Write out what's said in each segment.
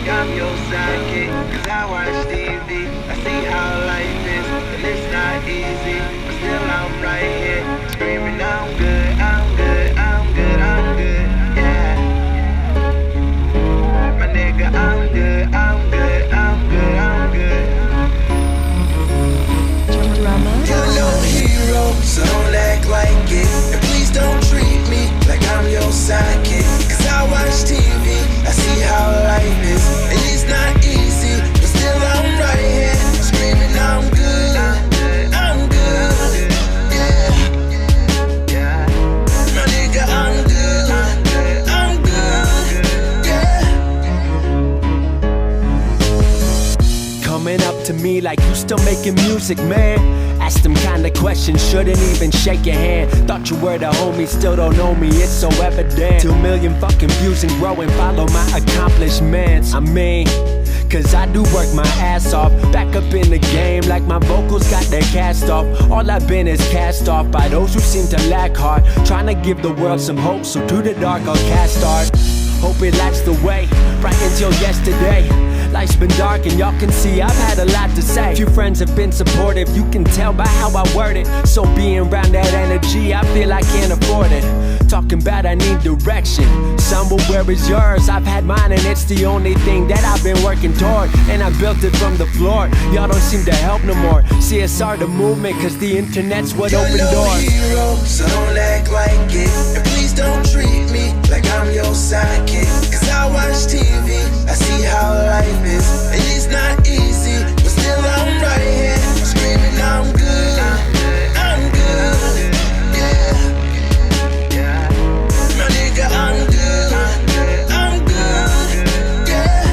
like I'm your sidekick. Cause I watch TV, I see how life is, and it's not easy, but still I'm right here, screaming I'm good, I'm good, I'm good, I'm good, yeah. My nigga, I'm good, I'm good, I'm good, I'm good. You're no hero, so don't act like it, and please don't treat me like I'm your sidekick. Cause I watch TV, I see how life is, and it's not easy, but still I'm right here, screaming I'm good, I'm good, yeah. My nigga, I'm good, I'm good, yeah. Coming up to me like you still making music, man. Ask them kind of questions, shouldn't even shake your hand. Thought you were the homie, still don't know me, it's so evident. 2 million fucking views and growing, follow my accomplishments. I mean, cause I do work my ass off, back up in the game like my vocals got their cast off. All I've been is cast off by those who seem to lack heart, trying to give the world some hope, so to the dark I'll cast art. Hope it lights the way, right until yesterday. Life's been dark and y'all can see I've had a lot to say. Few friends have been supportive, you can tell by how I word it. So being around that energy, I feel I can't afford it. Talking about I need direction, some will where is yours? I've had mine and it's the only thing that I've been working toward, and I built it from the floor, y'all don't seem to help no more. CSR the movement, cause the internet's what opened doors. You're no hero, so don't act like it, and please don't treat me like I'm your sidekick. Cause I watch TV, I see how life is, and it's not easy, but still I'm right here, screaming I'm good, I'm good, yeah. My nigga, I'm good, I'm good, yeah.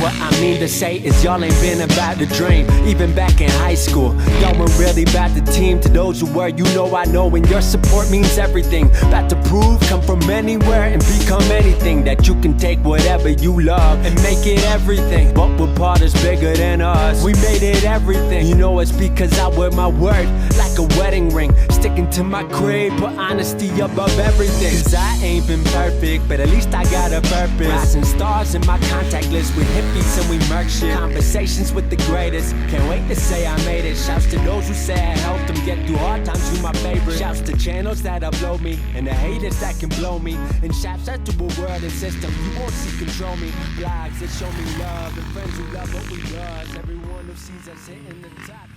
What I mean to say is y'all ain't been about the dream. Even back in high school, y'all weren't really about the team. To those who were, you know I know, and your support means everything. About to prove, come from anywhere and become anything. That you can take whatever you love and make it everything. But we're part is bigger than us, we made it everything. You know it's because I wear my word like a wedding ring, sticking to my creed, put honesty above everything. Cause I ain't been perfect, but at least I got a purpose. Rising stars in my contact list with hippies and we murk shit. Conversations with the greatest, can't wait to say I made it. Shouts to those who say I helped them get through hard times, you my favorite. Shouts to channels that upload me, and the haters that can blow me. And shouts out to a world and system you won't see control me. Blogs that show me love, and friends who love what we does. Everyone who sees us hitting the top.